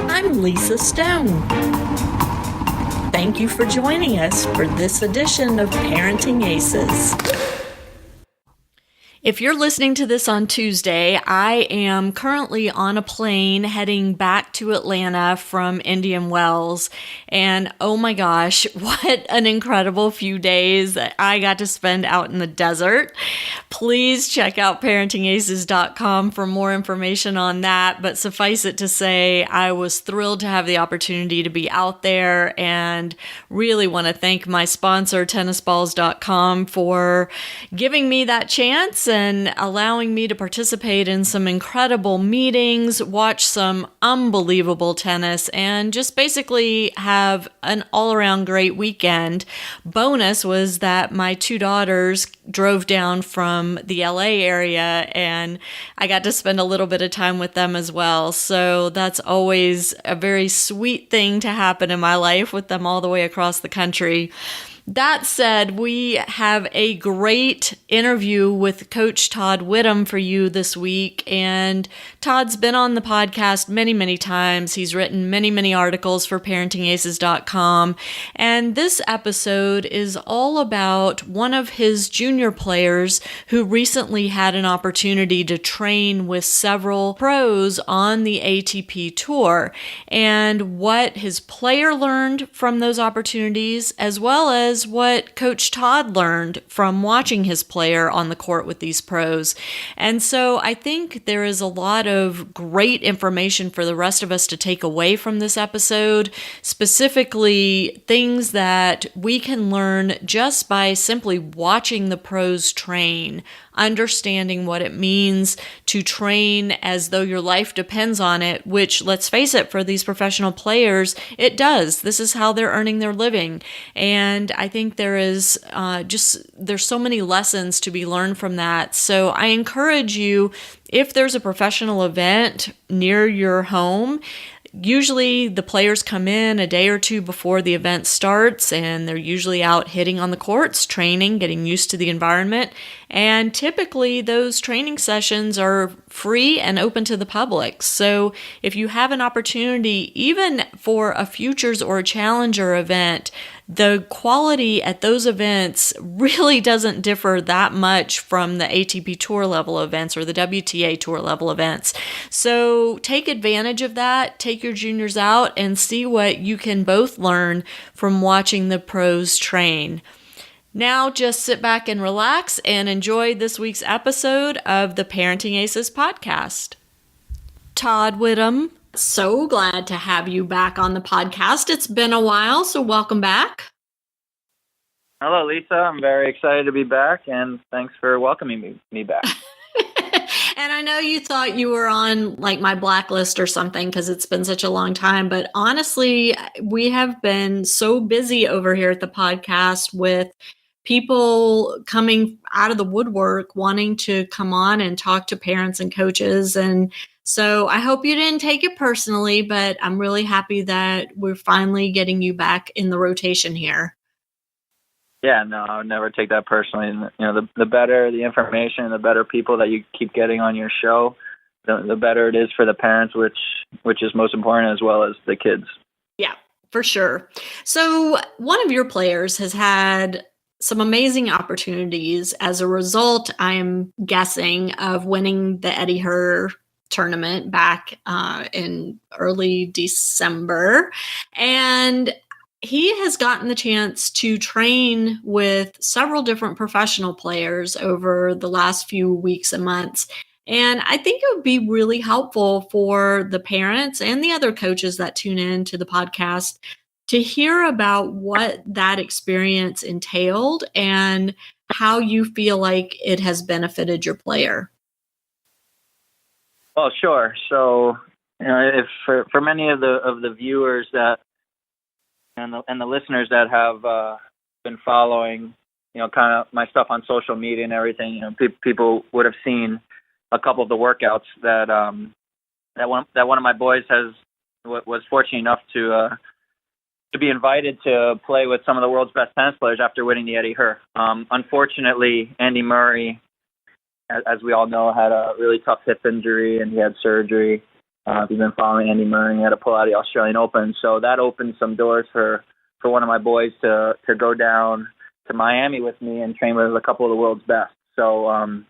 I'm Lisa Stone. Thank you for joining us for this edition of Parenting Aces. If you're listening to this on Tuesday, I am currently on a plane heading back to Atlanta from Indian Wells. And oh my gosh, what an incredible few days that I got to spend out in the desert. Please check out parentingaces.com for more information on that. But suffice it to say, I was thrilled to have the opportunity to be out there and really want to thank my sponsor, tennisballs.com, for giving me that chance and allowing me to participate in some incredible meetings, watch some unbelievable tennis, and just basically have an all-around great weekend. Bonus was that my two daughters drove down from the LA area and I got to spend a little bit of time with them as well. So that's always a very sweet thing to happen in my life with them all the way across the country. That said, we have a great interview with Coach Todd Widom for you this week, and Todd's been on the podcast many, many times. He's written many, many articles for parentingaces.com, and this episode is all about one of his junior players who recently had an opportunity to train with several pros on the ATP Tour, and what his player learned from those opportunities, as well as what Coach Todd learned from watching his player on the court with these pros. And so I think there is a lot of great information for the rest of us to take away from this episode, specifically things that we can learn just by simply watching the pros train, understanding what it means to train as though your life depends on it, which, let's face it, for these professional players, it does. This is how they're earning their living. And I think there's so many lessons to be learned from that. So I encourage you, if there's a professional event near your home, usually the players come in a day or two before the event starts, and they're usually out hitting on the courts, training, getting used to the environment. And typically those training sessions are free and open to the public. So if you have an opportunity, even for a futures or a challenger event, the quality at those events really doesn't differ that much from the ATP Tour level events or the WTA Tour level events. So take advantage of that, take your juniors out, and see what you can both learn from watching the pros train. Now just sit back and relax and enjoy this week's episode of the Parenting Aces podcast. Todd Widom, so glad to have you back on the podcast. It's been a while, so welcome back. Hello, Lisa. I'm very excited to be back, and thanks for welcoming me back. And I know you thought you were on like my blacklist or something because it's been such a long time, but honestly, we have been so busy over here at the podcast with people coming out of the woodwork wanting to come on and talk to parents and coaches. And so I hope you didn't take it personally, but I'm really happy that we're finally getting you back in the rotation here. Yeah, no, I would never take that personally. You know, the better the information, the better people that you keep getting on your show, the better it is for the parents, which is most important, as well as the kids. Yeah, for sure. So one of your players has had some amazing opportunities as a result, I'm guessing, of winning the Eddie Herr tournament back in early December. And he has gotten the chance to train with several different professional players over the last few weeks and months. And I think it would be really helpful for the parents and the other coaches that tune in to the podcast to hear about what that experience entailed and how you feel like it has benefited your player. Well, sure. So, you know, if for many of the viewers that and the listeners that have been following, you know, kind of my stuff on social media and everything, you know, people would have seen a couple of the workouts that one of my boys was fortunate enough to be invited to play with some of the world's best tennis players after winning the Eddie Herr. Unfortunately, Andy Murray, as we all know, had a really tough hip injury, and he had surgery. If you've been following Andy Murray, he had to pull out of the Australian Open. So that opened some doors for one of my boys to go down to Miami with me and train with a couple of the world's best. So,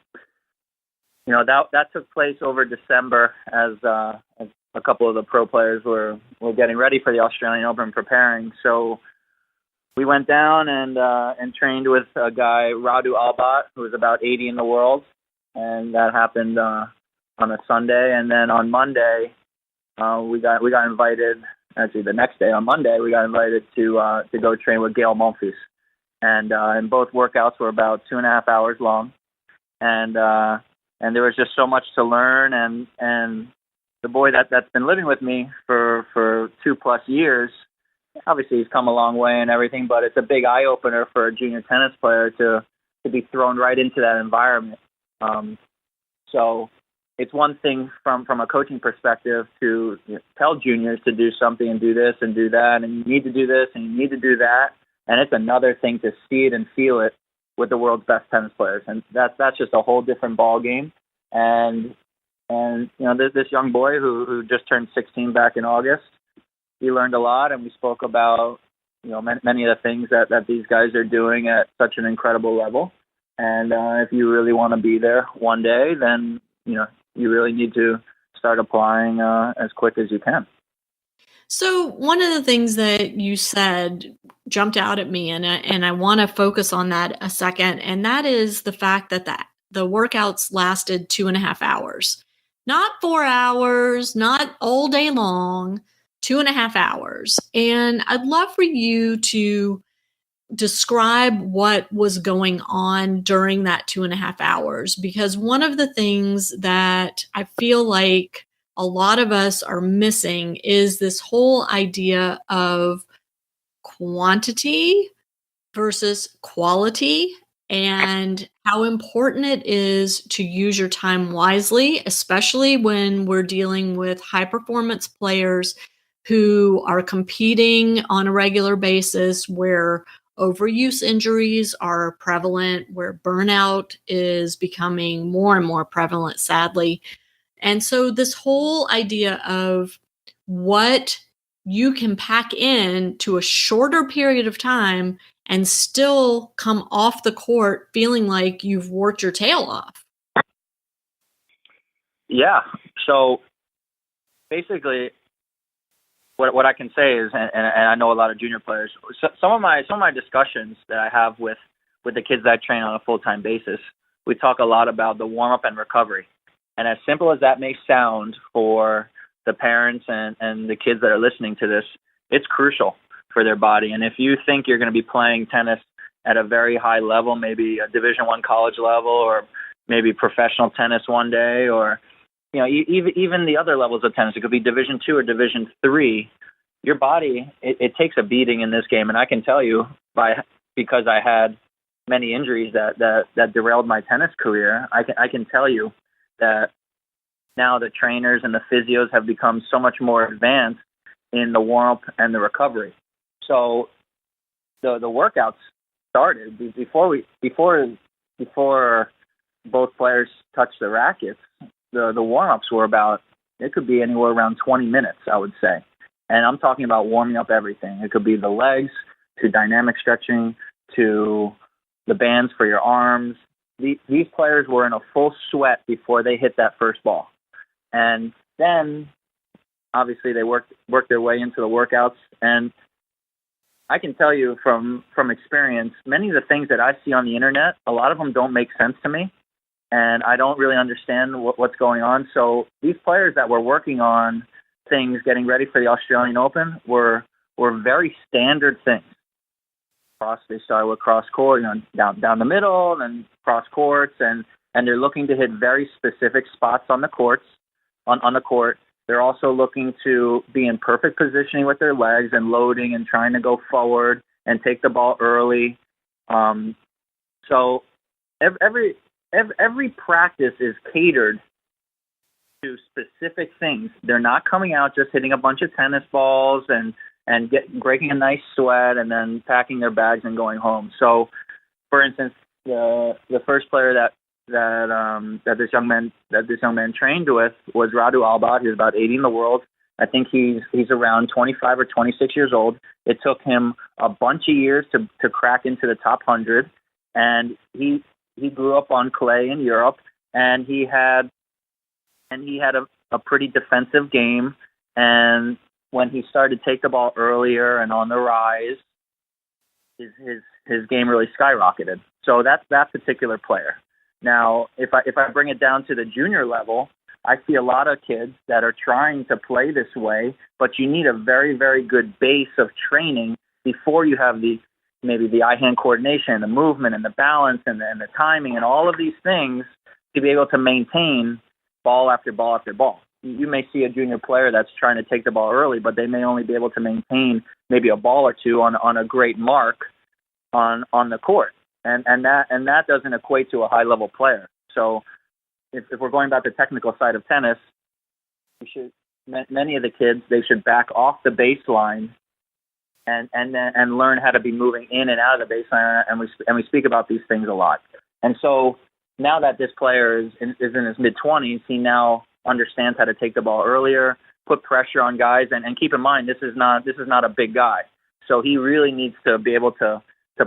that took place over December as a couple of the pro players were getting ready for the Australian Open, preparing. So we went down and trained with a guy, Radu Albat, who was about 80 in the world, and that happened on a Sunday. And then on Monday, we got invited. Actually, the next day on Monday, we got invited to go train with Gail Monfils, and both workouts were about 2.5 hours long, and there was just so much to learn. And the boy that's been living with me for 2+ years, obviously he's come a long way and everything, but it's a big eye opener for a junior tennis player to be thrown right into that environment. So it's one thing from a coaching perspective to tell juniors to do something and do this and do that, and you need to do this and you need to do that. And it's another thing to see it and feel it with the world's best tennis players. And that's just a whole different ball game. And there's this young boy who just turned 16 back in August. He learned a lot, and we spoke about, many of the things that these guys are doing at such an incredible level. And if you really want to be there one day, then, you really need to start applying as quick as you can. So one of the things that you said jumped out at me, and I want to focus on that a second, and that is the fact that the workouts lasted 2.5 hours. Not 4 hours, not all day long, 2.5 hours. And I'd love for you to describe what was going on during that 2.5 hours, because one of the things that I feel like a lot of us are missing is this whole idea of quantity versus quality, and how important it is to use your time wisely, especially when we're dealing with high performance players who are competing on a regular basis, where overuse injuries are prevalent, where burnout is becoming more and more prevalent, sadly. And so this whole idea of what you can pack in to a shorter period of time and still come off the court feeling like you've worked your tail off. Yeah. So basically, what I can say is, and I know a lot of junior players, some of my discussions that I have with the kids that I train on a full-time basis, we talk a lot about the warm-up and recovery. And as simple as that may sound for the parents and the kids that are listening to this, it's crucial for their body. And if you think you're going to be playing tennis at a very high level, maybe a Division I college level, or maybe professional tennis one day, or even the other levels of tennis, it could be Division II or Division III, your body, it takes a beating in this game. And I can tell you, because I had many injuries that derailed my tennis career, I can tell you that now the trainers and the physios have become so much more advanced in the warm-up and the recovery. So the workouts started before both players touched the rackets. The warm-ups were it could be anywhere around 20 minutes, I would say. And I'm talking about warming up everything. It could be the legs, to dynamic stretching, to the bands for your arms. These players were in a full sweat before they hit that first ball. And then, obviously, they worked their way into the workouts. And I can tell you from experience, many of the things that I see on the internet, a lot of them don't make sense to me. And I don't really understand what's going on. So these players that were working on things, getting ready for the Australian Open, were very standard things. They started with cross court, down the middle, and cross courts, and they're looking to hit very specific spots on the courts. On the court, they're also looking to be in perfect positioning with their legs and loading and trying to go forward and take the ball early. So every practice is catered to specific things. They're not coming out just hitting a bunch of tennis balls and breaking a nice sweat and then packing their bags and going home. So, for instance, the first player that this young man trained with was Radu Albat. He was about 80 in the world. I think he's around 25 or 26 years old. It took him a bunch of years to crack into the top 100, and he grew up on clay in Europe, and he had a pretty defensive game. And when he started to take the ball earlier and on the rise, his game really skyrocketed. So that's that particular player. Now, if I bring it down to the junior level, I see a lot of kids that are trying to play this way, but you need a very, very good base of training before you have maybe the eye-hand coordination and the movement and the balance and the timing and all of these things to be able to maintain ball after ball after ball. You may see a junior player that's trying to take the ball early, but they may only be able to maintain maybe a ball or two on a great mark on the court. And that doesn't equate to a high-level player. So if we're going about the technical side of tennis, many of the kids, they should back off the baseline and learn how to be moving in and out of the baseline. And we speak about these things a lot. And so now that this player is in his mid-20s, he now understands how to take the ball earlier, put pressure on guys, and keep in mind this is not a big guy. So he really needs to be able to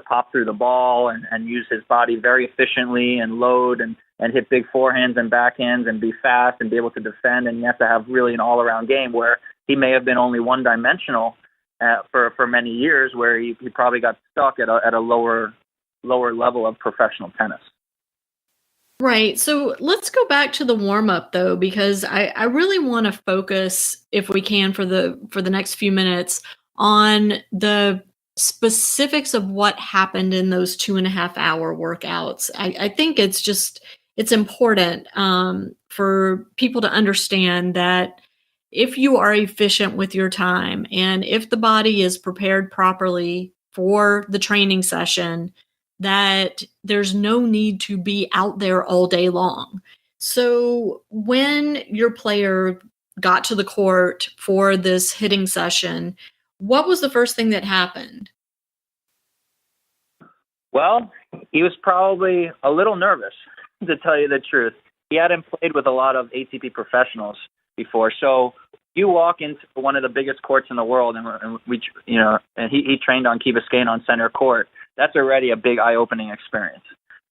pop through the ball and use his body very efficiently and load and hit big forehands and backhands and be fast and be able to defend. And you have to have really an all-around game where he may have been only one-dimensional for many years, where he probably got stuck at a lower level of professional tennis. Right. So let's go back to the warm-up, though, because I really want to focus, if we can, for the next few minutes on the specifics of what happened in those 2.5-hour workouts. I think it's important for people to understand that if you are efficient with your time and if the body is prepared properly for the training session, that there's no need to be out there all day long. So when your player got to the court for this hitting session, what was the first thing that happened? Well, he was probably a little nervous, to tell you the truth. He hadn't played with a lot of ATP professionals before. So you walk into one of the biggest courts in the world, and he trained on Key Biscayne on center court. That's already a big eye-opening experience.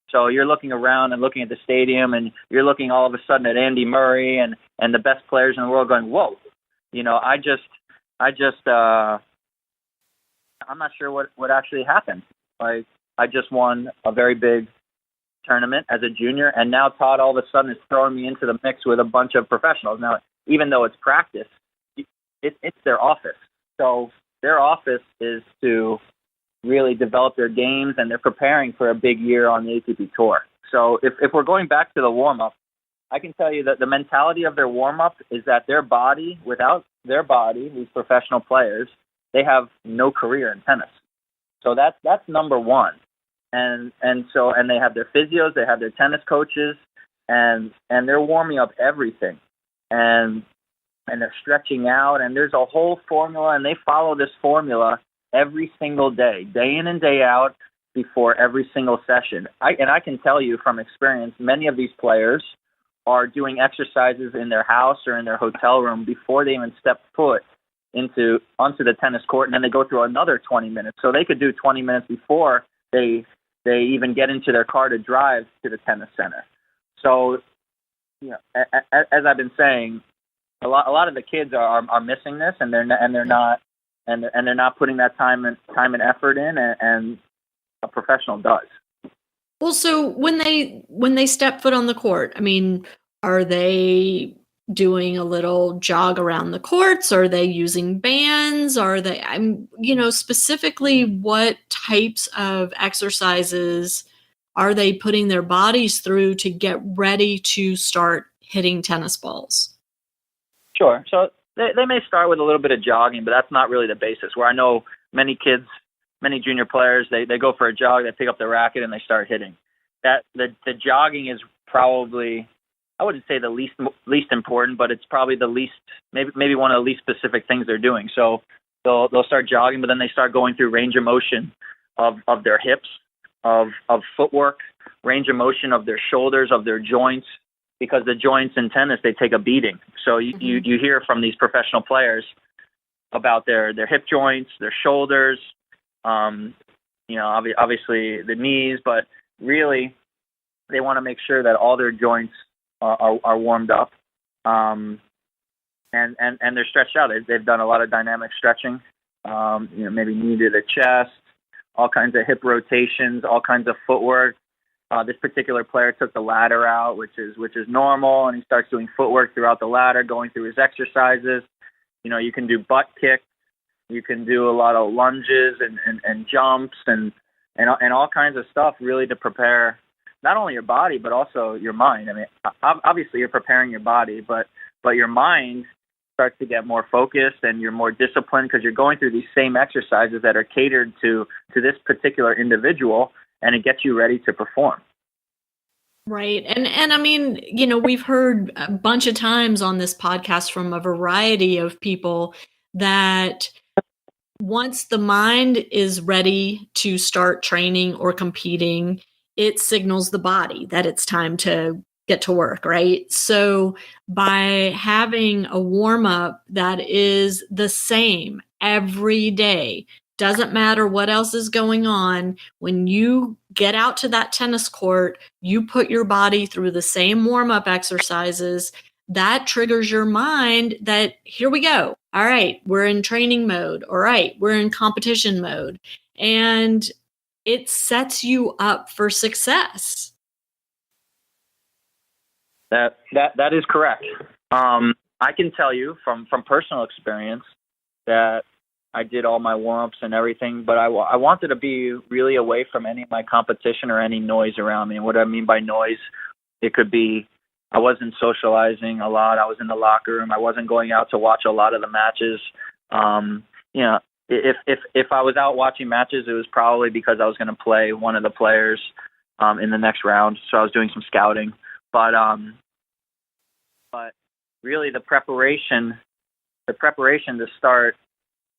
So you're looking around and looking at the stadium, and you're looking all of a sudden at Andy Murray and the best players in the world going, whoa, I'm not sure what actually happened. Like, I just won a very big tournament as a junior, and now Todd all of a sudden is throwing me into the mix with a bunch of professionals. Now, even though it's practice, it's their office. So their office is to really develop their games, and they're preparing for a big year on the ATP Tour. So if we're going back to the warm-up, I can tell you that the mentality of their warm-up is that without their body, these professional players, they have no career in tennis. So that's number one. And they have their physios, they have their tennis coaches, and they're warming up everything. And they're stretching out, and there's a whole formula, and they follow this formula every single day in and day out, before every single session. I can tell you from experience, many of these players are doing exercises in their house or in their hotel room before they even step foot onto the tennis court, and then they go through another 20 minutes. So they could do 20 minutes before they even get into their car to drive to the tennis center. So, as I've been saying, a lot of the kids are missing this, and they're not putting that time and effort in, and a professional does. Well, so when they step foot on the court, I mean, are they doing a little jog around the courts? Are they using bands? Are they, specifically what types of exercises are they putting their bodies through to get ready to start hitting tennis balls? Sure. So they may start with a little bit of jogging, but that's not really the basis. Where I know many kids, many junior players, they go for a jog, they pick up the racket, and they start hitting. That the jogging is probably, I wouldn't say the least important, but it's probably the least, maybe one of the least specific things they're doing. So they'll start jogging, but then they start going through range of motion of their hips, of footwork, range of motion of their shoulders, of their joints, because the joints in tennis, they take a beating. So you hear from these professional players about their hip joints, their shoulders, obviously the knees, but really they want to make sure that all their joints are warmed up, and they're stretched out. They've done a lot of dynamic stretching, maybe knee to the chest, all kinds of hip rotations, all kinds of footwork. This particular player took the ladder out, which is normal, and he starts doing footwork throughout the ladder, going through his exercises. You can do butt kicks, you can do a lot of lunges and jumps and all kinds of stuff, really, to prepare not only your body but also your mind. I mean, obviously you're preparing your body, but your mind starts to get more focused and you're more disciplined because you're going through these same exercises that are catered to this particular individual, and it gets you ready to perform. Right. And I mean, we've heard a bunch of times on this podcast from a variety of people that once the mind is ready to start training or competing, it signals the body that it's time to get to work, right? So by having a warm-up that is the same every day, doesn't matter what else is going on, when you get out to that tennis court, you put your body through the same warm-up exercises, that triggers your mind that here we go. All right, we're in training mode. All right, we're in competition mode. And it sets you up for success. That is correct. I can tell you from personal experience that I did all my warm-ups and everything, but I wanted to be really away from any of my competition or any noise around me. And what I mean by noise, it could be I wasn't socializing a lot. I was in the locker room. I wasn't going out to watch a lot of the matches. If I was out watching matches, it was probably because I was going to play one of the players in the next round. So I was doing some scouting. But really the preparation to start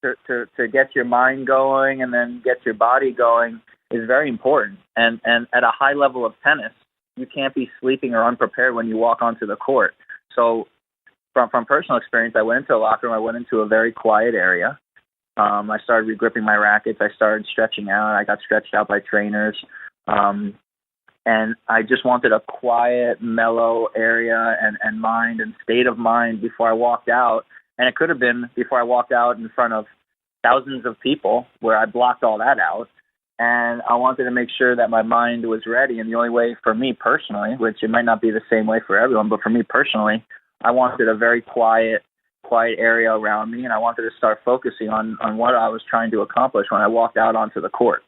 to get your mind going and then get your body going is very important. And at a high level of tennis, you can't be sleeping or unprepared when you walk onto the court. So from personal experience, I went into the locker room. I went into a very quiet area. I started regripping my rackets. I started stretching out. I got stretched out by trainers. And I just wanted a quiet, mellow area and mind and state of mind before I walked out. And it could have been before I walked out in front of thousands of people where I blocked all that out. And I wanted to make sure that my mind was ready. And the only way for me personally, which it might not be the same way for everyone, but for me personally, I wanted a very quiet area around me. And I wanted to start focusing on what I was trying to accomplish when I walked out onto the court.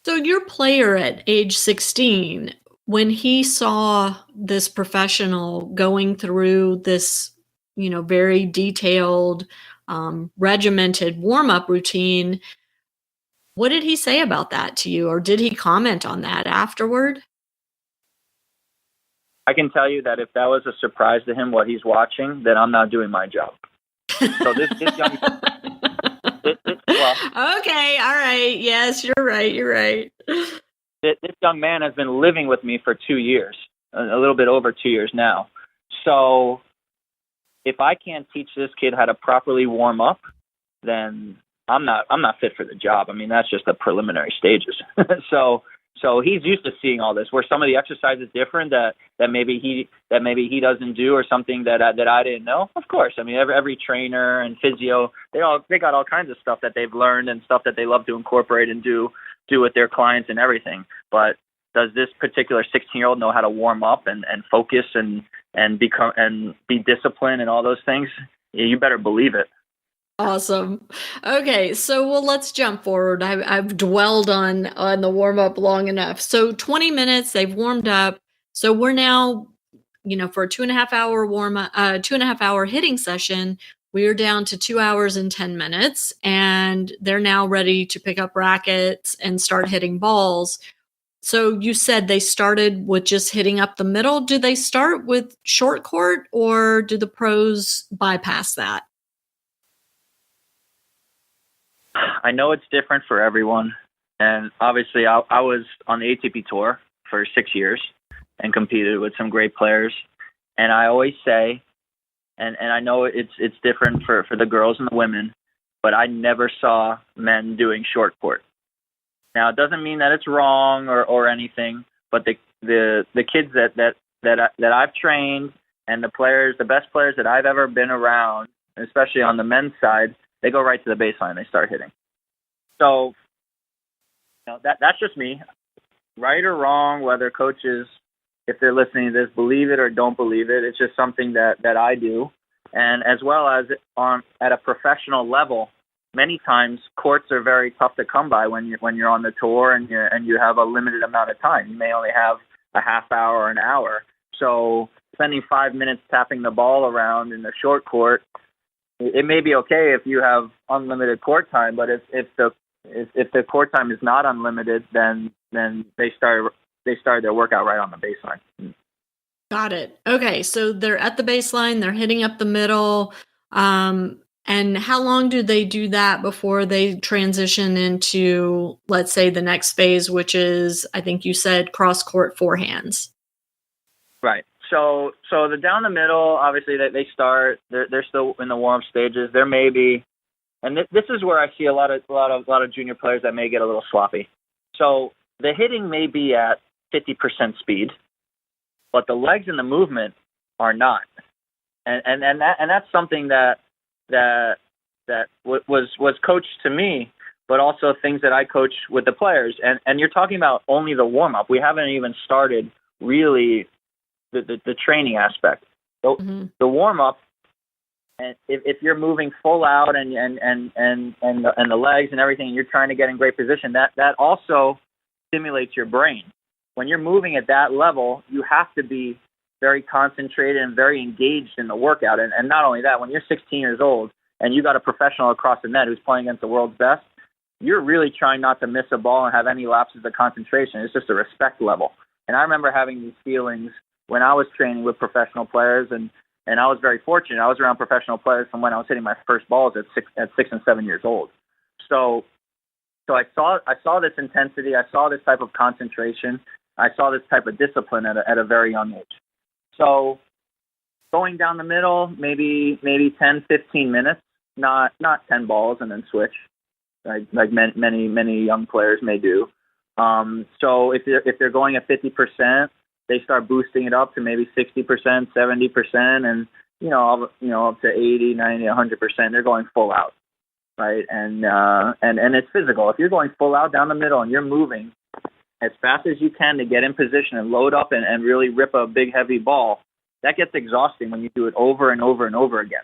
So your player at age 16, when he saw this professional going through this, very detailed, regimented warm-up routine, what did he say about that to you? Or did he comment on that afterward? I can tell you that if that was a surprise to him, what he's watching, then I'm not doing my job. So this young... Okay, all right. Yes, you're right. This young man has been living with me for 2 years, a little bit over 2 years now. So if I can't teach this kid how to properly warm up, then I'm not fit for the job. I mean, that's just the preliminary stages. So he's used to seeing all this, where some of the exercise is different that maybe he doesn't do, or something that I didn't know. Of course, I mean every trainer and physio, they got all kinds of stuff that they've learned and stuff that they love to incorporate and do with their clients and everything. But does this particular 16-year-old know how to warm up and focus and be disciplined and all those things? Yeah, you better believe it. Awesome. Okay, so let's jump forward. I've dwelled on the warm up long enough. So 20 minutes, they've warmed up. So we're now, for a 2.5 hour warm up, 2.5 hour hitting session, we're down to 2 hours and 10 minutes, and they're now ready to pick up rackets and start hitting balls. So you said they started with just hitting up the middle. Do they start with short court, or do the pros bypass that? I know it's different for everyone, and obviously I was on the ATP tour, for 6 years and competed with some great players. And I always say, and I know it's different for the girls and the women, but I never saw men doing short court. Now, it doesn't mean that it's wrong or anything, but the kids that I've trained and the best players that I've ever been around, especially on the men's side, they go right to the baseline. They start hitting. So, that's just me. Right or wrong, whether coaches, if they're listening to this, believe it or don't believe it, it's just something that I do. And as well as at a professional level, many times courts are very tough to come by when you're on the tour and you have a limited amount of time. You may only have a half hour or an hour. So spending 5 minutes tapping the ball around in the short court, it may be okay if you have unlimited court time, but if the court time is not unlimited, then they start their workout right on the baseline. Got it. Okay, so they're at the baseline, they're hitting up the middle. And how long do they do that before they transition into, let's say, the next phase, which is, I think you said, cross-court forehands? Right. So the down the middle, obviously, they start. They're still in the warm stages. There may be, and this is where I see a lot of junior players that may get a little sloppy. So the hitting may be at 50% speed, but the legs and the movement are not. And that's something that was coached to me, but also things that I coach with the players. And you're talking about only the warm up. We haven't even started really the training aspect. So the warm up, and if you're moving full out and the legs and everything, and you're trying to get in great position, that also stimulates your brain. When you're moving at that level, you have to be very concentrated and very engaged in the workout. And not only that, when you're 16 years old and you got a professional across the net who's playing against the world's best, you're really trying not to miss a ball and have any lapses of concentration. It's just a respect level. And I remember having these feelings when I was training with professional players, and I was very fortunate. I was around professional players from when I was hitting my first balls at 6 and 7 years old. So I saw this intensity. I saw this type of concentration. I saw this type of discipline at a very young age. So going down the middle, maybe 10, 15 minutes, not 10 balls and then switch, like many young players may do. So if they're going at 50%, they start boosting it up to maybe 60%, 70%, and up to 80, 90, 100%. They're going full out, right? And it's physical. If you're going full out down the middle and you're moving as fast as you can to get in position and load up and really rip a big heavy ball, that gets exhausting when you do it over and over and over again.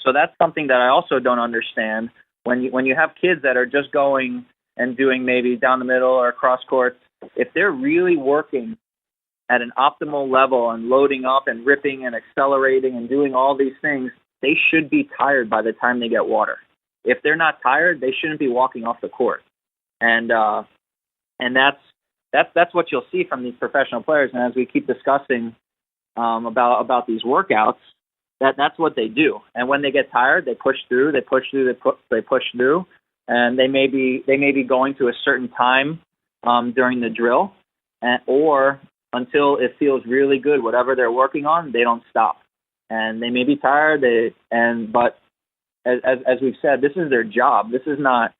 So that's something that I also don't understand when you have kids that are just going and doing maybe down the middle or cross courts. If they're really working at an optimal level and loading up and ripping and accelerating and doing all these things, they should be tired by the time they get water. If they're not tired, they shouldn't be walking off the court. And that's what you'll see from these professional players. And as we keep discussing about these workouts, that's what they do. And when they get tired, they push through, and they may be going to a certain time during the drill, or until it feels really good, whatever they're working on, they don't stop. And they may be tired, but as we've said, this is their job. This is not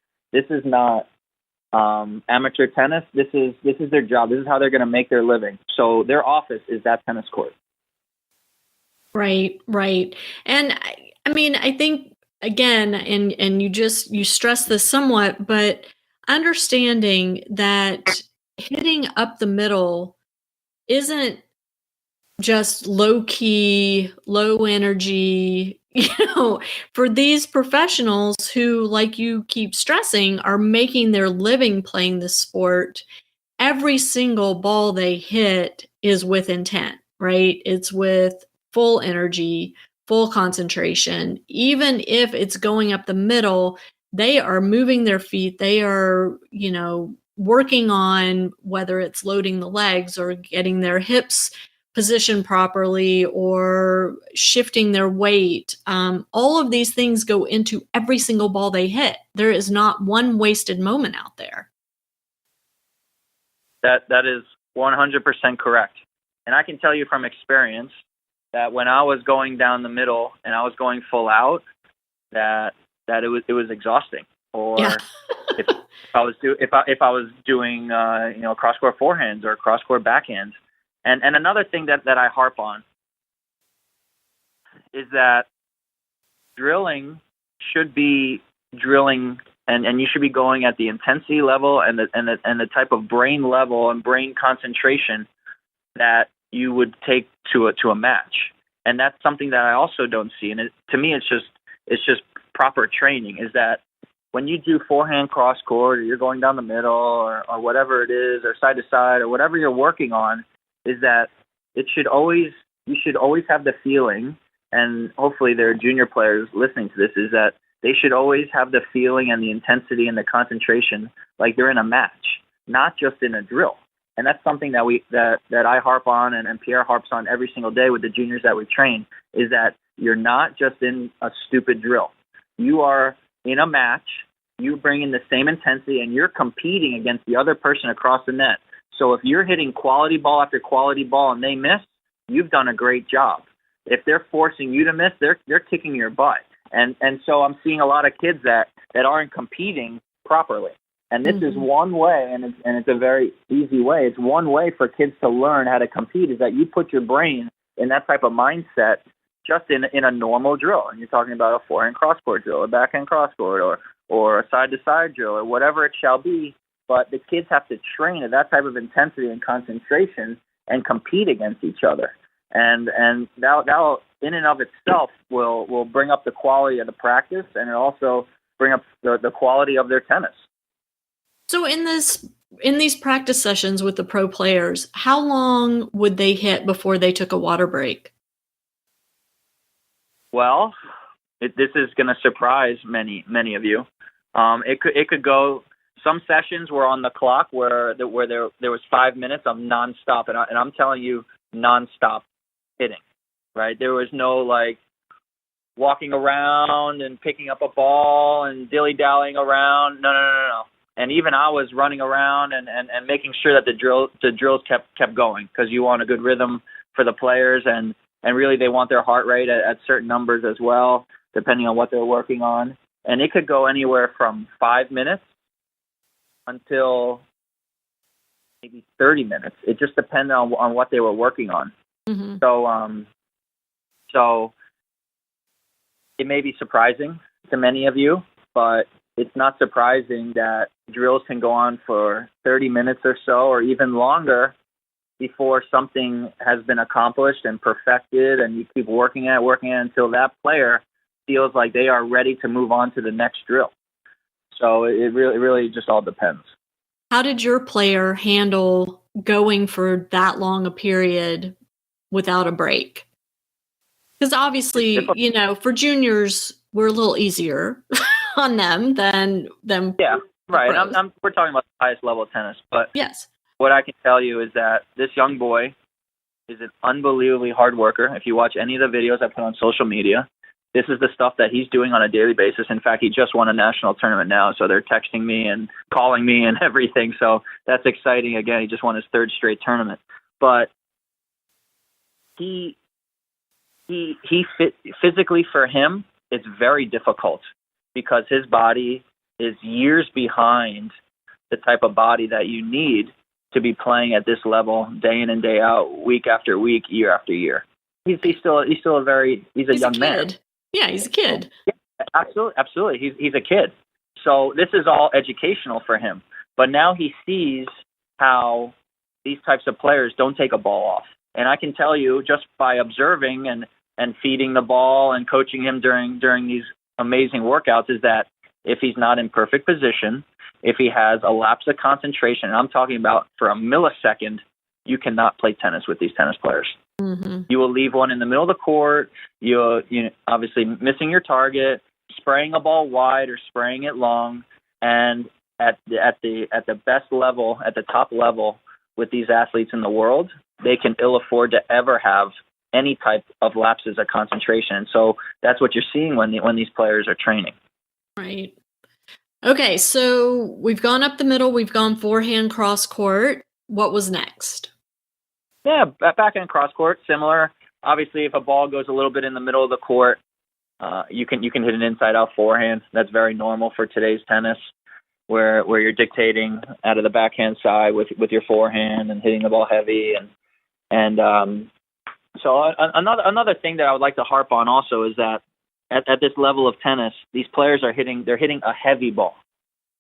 amateur tennis. This is their job. This is how they're going to make their living. So their office is that tennis court. Right. And I mean, I think again, and you stress this somewhat, but understanding that hitting up the middle isn't just low key, low energy, for these professionals who, like you keep stressing, are making their living playing this sport. Every single ball they hit is with intent, right? It's with full energy, full concentration. Even if it's going up the middle, they are moving their feet. They are, working on whether it's loading the legs or getting their hips positioned properly or shifting their weight. All of these things go into every single ball they hit. There is not one wasted moment out there. That is 100% correct. And I can tell you from experience that when I was going down the middle and I was going full out, that it was exhausting. Or Yeah. if I was doing cross court forehands or cross court backhands. And another thing that I harp on is that drilling should be drilling, and you should be going at the intensity level and the type of brain level and brain concentration that you would take to a match. And that's something that I also don't see. And to me, it's just proper training. Is that when you do forehand cross court, or you're going down the middle, or whatever it is, or side to side, or whatever you're working on, is that you should always have the feeling, and hopefully there are junior players listening to this, is that they should always have the feeling and the intensity and the concentration like they're in a match, not just in a drill. And that's something that I harp on, and Pierre harps on every single day with the juniors that we train, is that you're not just in a stupid drill. You are in a match, you bring in the same intensity, and you're competing against the other person across the net. So if you're hitting quality ball after quality ball and they miss, you've done a great job. If they're forcing you to miss, they're kicking your butt. And so I'm seeing a lot of kids that aren't competing properly. And this is one way, and it's a very easy way. It's one way for kids to learn how to compete, is that you put your brain in that type of mindset just in a normal drill. And you're talking about a forehand cross-court drill, a backhand cross-court, or a side-to-side drill, or whatever it shall be. But the kids have to train at that type of intensity and concentration and compete against each other. And that in and of itself will bring up the quality of the practice, and it also bring up the quality of their tennis. So in these practice sessions with the pro players, how long would they hit before they took a water break? Well, this is going to surprise many of you. It could go. Some sessions were on the clock where there was 5 minutes of nonstop, and I'm telling you, nonstop hitting. Right? There was no like walking around and picking up a ball and dilly-dallying around. No. And even I was running around and making sure that the drills kept going, because you want a good rhythm for the players, and really they want their heart rate at certain numbers as well, depending on what they're working on. And it could go anywhere from 5 minutes until maybe 30 minutes. It just depended on what they were working on. Mm-hmm. So it may be surprising to many of you, but it's not surprising that drills can go on for 30 minutes or so, or even longer, before something has been accomplished and perfected, and you keep working at it until that player feels like they are ready to move on to the next drill. So it really just all depends. How did your player handle going for that long a period without a break? Because obviously, for juniors, we're a little easier on them than yeah, right. And we're talking about the highest level of tennis, but yes, what I can tell you is that this young boy is an unbelievably hard worker. If you watch any of the videos I put on social media, this is the stuff that he's doing on a daily basis. In fact, he just won a national tournament now, so they're texting me and calling me and everything. So that's exciting. Again, he just won his third straight tournament. But physically for him, it's very difficult, because his body is years behind the type of body that you need to be playing at this level day in and day out, week after week, year after year. He's still a young man. Yeah, he's a kid. Yeah, absolutely. He's a kid. So this is all educational for him. But now he sees how these types of players don't take a ball off. And I can tell you, just by observing and feeding the ball and coaching him during these amazing workouts, is that if he's not in perfect position, if he has a lapse of concentration, and I'm talking about for a millisecond, you cannot play tennis with these tennis players. Mm-hmm. You will leave one in the middle of the court. You obviously missing your target, spraying a ball wide or spraying it long, and at the best level, at the top level with these athletes in the world, they can ill afford to ever have any type of lapses of concentration. And so that's what you're seeing when these players are training. Right. Okay, so we've gone up the middle, we've gone forehand cross court. what was next? Yeah, backhand cross court, similar. Obviously, if a ball goes a little bit in the middle of the court, you can hit an inside out forehand. That's very normal for today's tennis, where you're dictating out of the backhand side with your forehand and hitting the ball heavy so another thing that I would like to harp on also is that at this level of tennis, these players are hitting a heavy ball.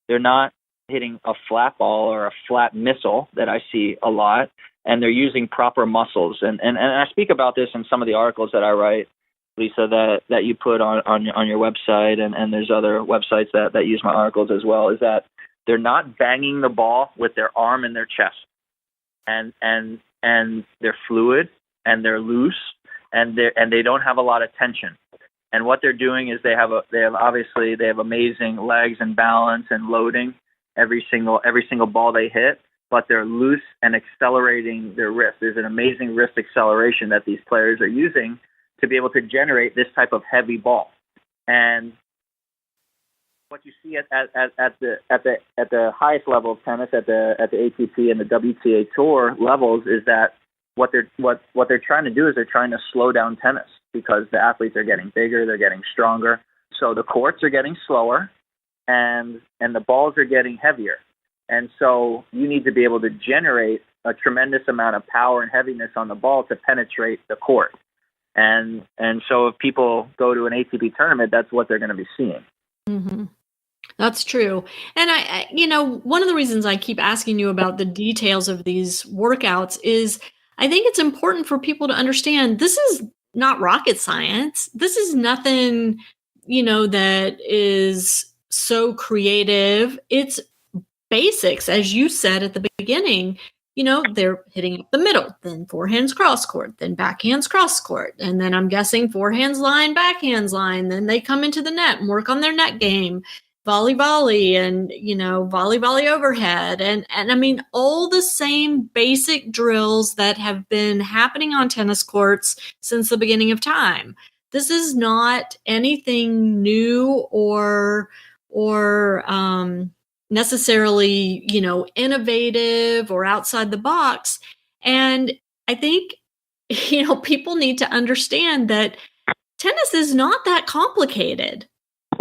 They're not hitting a flat ball or a flat missile that I see a lot, and they're using proper muscles. And I speak about this in some of the articles that I write, Lisa, that you put on your website, and there's other websites that use my articles as well, is that they're not banging the ball with their arm and their chest. And they're fluid and they're loose and they don't have a lot of tension. And what they're doing is they have amazing legs and balance and loading every single ball they hit, but they're loose and accelerating their wrist. There's an amazing wrist acceleration that these players are using to be able to generate this type of heavy ball. And what you see at the highest level of tennis, at the ATP and the WTA Tour levels, is that what they're trying to do is they're trying to slow down tennis because the athletes are getting bigger, they're getting stronger, so the courts are getting slower, and the balls are getting heavier, and so you need to be able to generate a tremendous amount of power and heaviness on the ball to penetrate the court, and so if people go to an ATP tournament, that's what they're going to be seeing. Mm-hmm. That's true. And I, one of the reasons I keep asking you about the details of these workouts is I think it's important for people to understand this is not rocket science. This is nothing, that is so creative. It's basics, as you said at the beginning. They're hitting up the middle, then forehands cross court, then backhands cross court. And then I'm guessing forehands line, backhands line. Then they come into the net and work on their net game. Volley, and, volley overhead. And I mean, all the same basic drills that have been happening on tennis courts since the beginning of time. This is not anything new or necessarily, innovative or outside the box. And I think, people need to understand that tennis is not that complicated.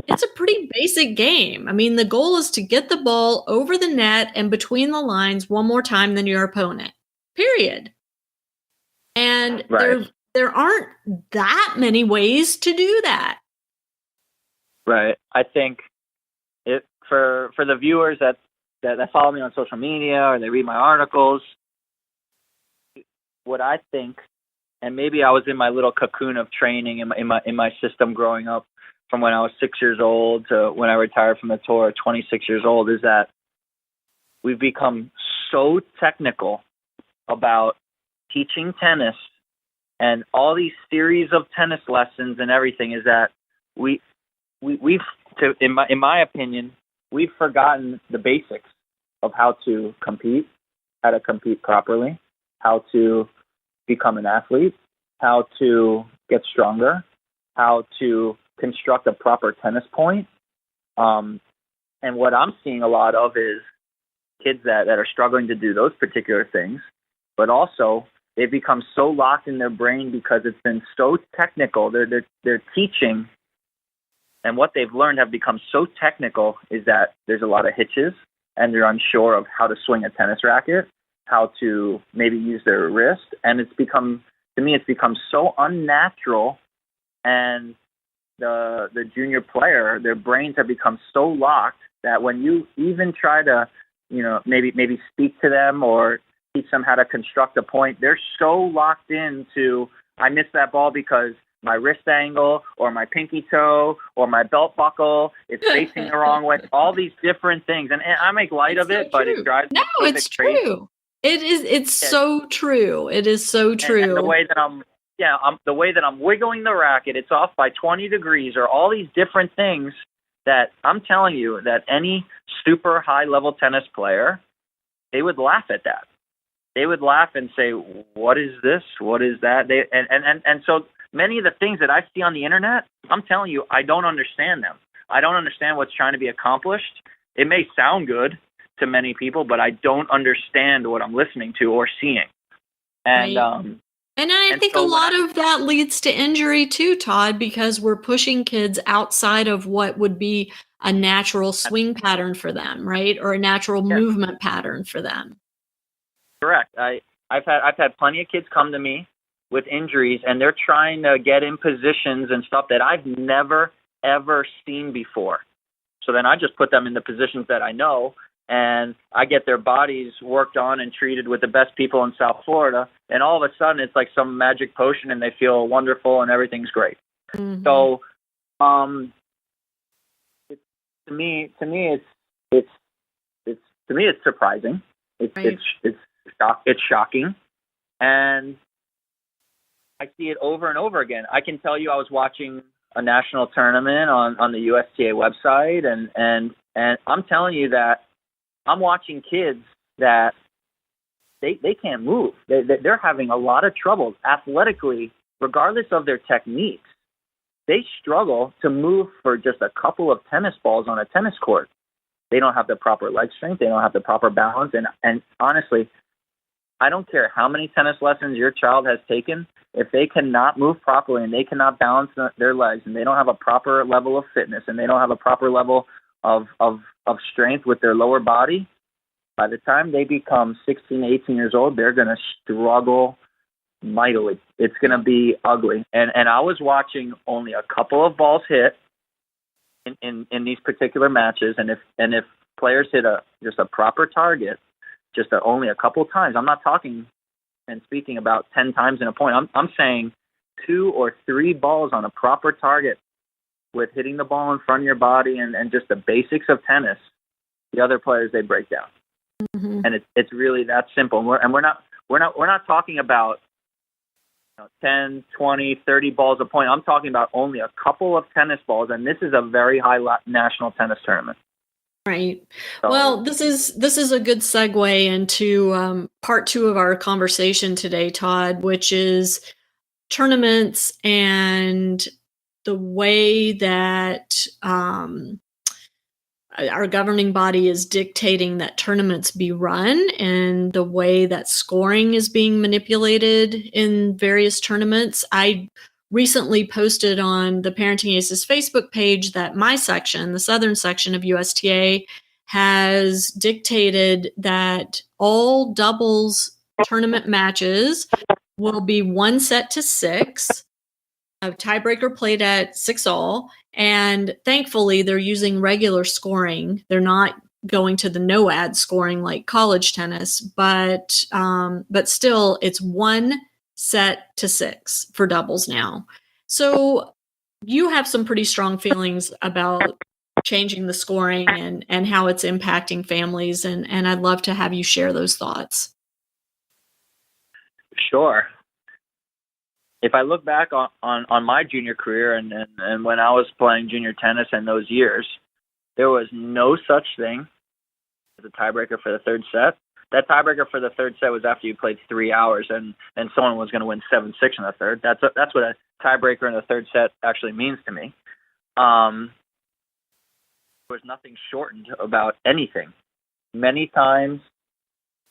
It's a pretty basic game. I mean, the goal is to get the ball over the net and between the lines one more time than your opponent, period. And right. there aren't that many ways to do that. Right. I think for the viewers that follow me on social media or they read my articles, what I think, and maybe I was in my little cocoon of training in my system growing up, from when I was 6 years old to when I retired from the tour at 26 years old, is that we've become so technical about teaching tennis and all these series of tennis lessons and everything, is that we've in my opinion, we've forgotten the basics of how to compete properly, how to become an athlete, how to get stronger, how to construct a proper tennis point. And what I'm seeing a lot of is kids that are struggling to do those particular things, but also they've become so locked in their brain because it's been so technical. They're teaching, and what they've learned have become so technical is that there's a lot of hitches, and they're unsure of how to swing a tennis racket, how to maybe use their wrist, and it's become so unnatural, and the junior player, their brains have become so locked that when you even try to, maybe speak to them or teach them how to construct a point, they're so locked into, I missed that ball because my wrist angle or my pinky toe or my belt buckle is facing the wrong way. All these different things. And I make light of it, but it drives me so it's true. It is. It's so true. It is so true. And the way that I'm wiggling the racket, it's off by 20 degrees, or all these different things that I'm telling you that any super high level tennis player, they would laugh at that. They would laugh and say, "What is this? What is that?" And so many of the things that I see on the internet, I'm telling you, I don't understand them. I don't understand what's trying to be accomplished. It may sound good, to many people, but I don't understand what I'm listening to or seeing. And right. And I think a lot of that leads to injury too, Todd, because we're pushing kids outside of what would be a natural swing pattern for them, right? Or a natural movement pattern for them. Correct. I've had plenty of kids come to me with injuries, and they're trying to get in positions and stuff that I've never, ever seen before. So then I just put them in the positions that I know, and I get their bodies worked on and treated with the best people in South Florida, and all of a sudden it's like some magic potion, and they feel wonderful, and everything's great. Mm-hmm. So, to me, it's surprising. It's shocking, and I see it over and over again. I can tell you, I was watching a national tournament on the USTA website, and I'm telling you that I'm watching kids that they can't move. They're having a lot of trouble athletically, regardless of their techniques. They struggle to move for just a couple of tennis balls on a tennis court. They don't have the proper leg strength. They don't have the proper balance. And honestly, I don't care how many tennis lessons your child has taken. If they cannot move properly and they cannot balance their legs, and they don't have a proper level of fitness, and they don't have a proper level of strength with their lower body, by the time they become 16, 18 years old, they're going to struggle mightily. It's going to be ugly. And I was watching only a couple of balls hit in these particular matches, and if players hit just a proper target, only a couple times. I'm not talking and speaking about 10 times in a point. I'm saying 2 or 3 balls on a proper target with hitting the ball in front of your body and just the basics of tennis. The other players, they break down, and it's really that simple. And we're not talking about 10, 20, 30 balls a point. I'm talking about only a couple of tennis balls, and this is a very high national tennis tournament. Right. Well, this is a good segue into part 2 of our conversation today, Todd, which is tournaments and the way that our governing body is dictating that tournaments be run, and the way that scoring is being manipulated in various tournaments. I recently posted on the Parenting Aces Facebook page that my section, the southern section of USTA, has dictated that all doubles tournament matches will be 1 set to 6, a tiebreaker played at 6-all, and thankfully they're using regular scoring. They're not going to the no-ad scoring like college tennis, but still it's 1 set to 6 for doubles now. So you have some pretty strong feelings about changing the scoring and how it's impacting families, and I'd love to have you share those thoughts. Sure. If I look back on my junior career and when I was playing junior tennis in those years, there was no such thing as a tiebreaker for the third set. That tiebreaker for the third set was after you played 3 hours and someone was going to win 7-6 in the third. That's what a tiebreaker in the third set actually means to me. There was nothing shortened about anything. Many times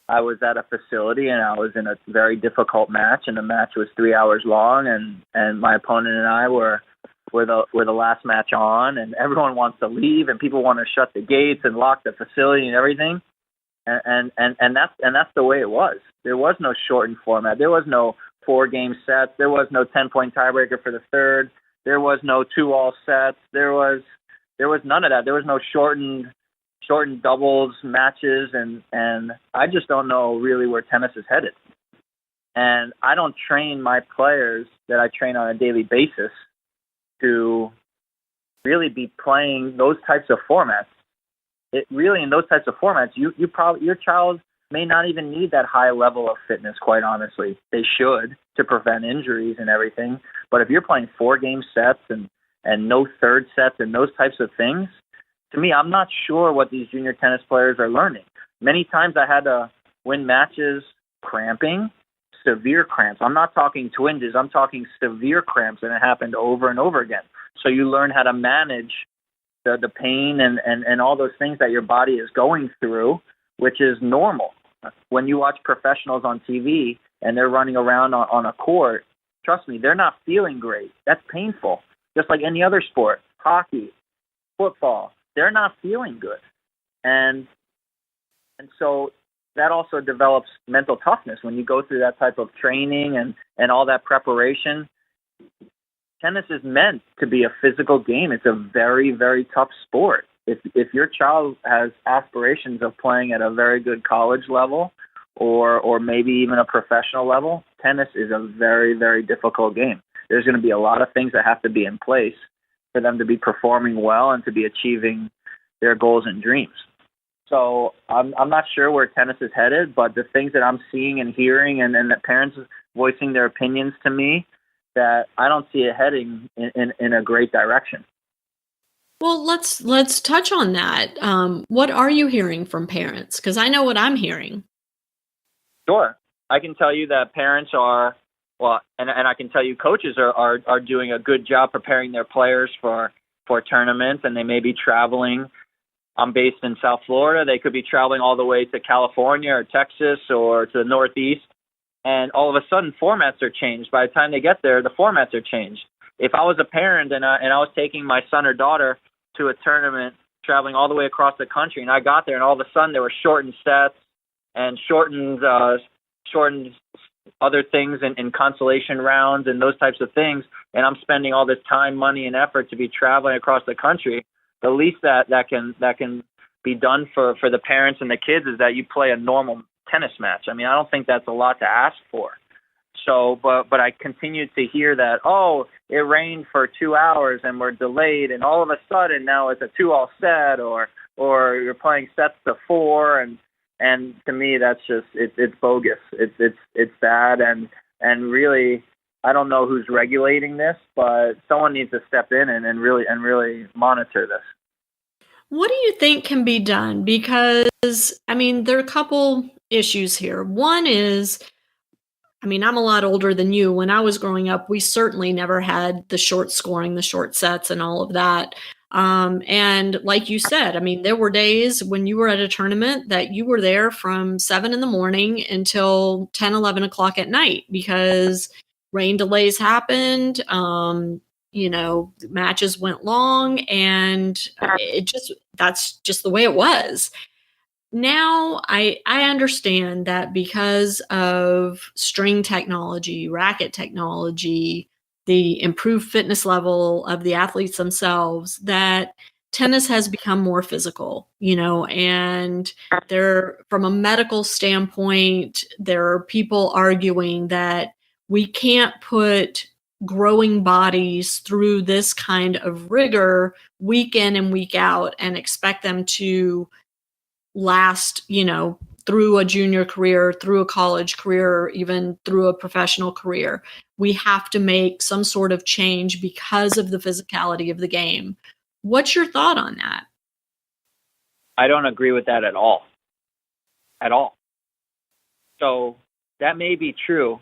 I was at a facility and I was in a very difficult match, and the match was 3 hours long, and my opponent and I were the last match on, and everyone wants to leave and people want to shut the gates and lock the facility and everything. And that's the way it was. There was no shortened format. There was no 4-game sets. There was no 10-point tiebreaker for the third. There was no 2-all sets. There was none of that. There was no shortened doubles matches, and I just don't know really where tennis is headed. And I don't train my players that I train on a daily basis to really be playing those types of formats. In those types of formats, your child may not even need that high level of fitness, quite honestly. They should, to prevent injuries and everything. But if you're playing 4-game sets and no third sets and those types of things, to me, I'm not sure what these junior tennis players are learning. Many times I had to win matches cramping, severe cramps. I'm not talking twinges. I'm talking severe cramps, and it happened over and over again. So you learn how to manage the pain and all those things that your body is going through which is normal. When you watch professionals on TV and they're running around on a court, trust me, they're not feeling great. That's painful. Just like any other sport, hockey, football, they're not feeling good. And so that also develops mental toughness when you go through that type of training and all that preparation. Tennis is meant to be a physical game. It's a very, very tough sport. If your child has aspirations of playing at a very good college level or maybe even a professional level, tennis is a very, very difficult game. There's going to be a lot of things that have to be in place for them to be performing well and to be achieving their goals and dreams. So I'm not sure where tennis is headed, but the things that I'm seeing and hearing and the parents voicing their opinions to me, that I don't see it heading in a great direction. Well, let's touch on that. What are you hearing from parents? Because I know what I'm hearing. Sure. I can tell you that parents are, well, and I can tell you coaches are doing a good job preparing their players for tournaments, and they may be traveling. I'm based in South Florida. They could be traveling all the way to California or Texas or to the Northeast, and all of a sudden formats are changed. By the time they get there, the formats are changed. If I was a parent and I was taking my son or daughter to a tournament, traveling all the way across the country, and I got there, and all of a sudden there were shortened sets and shortened other things in consolation rounds and those types of things, and I'm spending all this time, money, and effort to be traveling across the country, the least that can be done for the parents and the kids is that you play a normal tennis match. I mean, I don't think that's a lot to ask for. So, but I continue to hear that, oh, it rained for 2 hours and we're delayed, and all of a sudden now it's a 2-all set, or you're playing sets to 4, and to me that's just it's bogus. It's bad, and really I don't know who's regulating this, but someone needs to step in and really monitor this. What do you think can be done? Because, I mean, there are a couple issues here. One is, I mean, I'm a lot older than you. When I was growing up, we certainly never had the short scoring, the short sets, and all of that. And like you said, I mean, there were days when you were at a tournament that you were there from 7 in the morning until 10, 11 o'clock at night because rain delays happened. Matches went long, and that's just the way it was. Now I understand that because of string technology, racket technology, the improved fitness level of the athletes themselves, that tennis has become more physical, and from a medical standpoint, there are people arguing that we can't put growing bodies through this kind of rigor week in and week out and expect them to last, through a junior career, through a college career, or even through a professional career. We have to make some sort of change because of the physicality of the game. What's your thought on that? I don't agree with that at all. At all. So that may be true.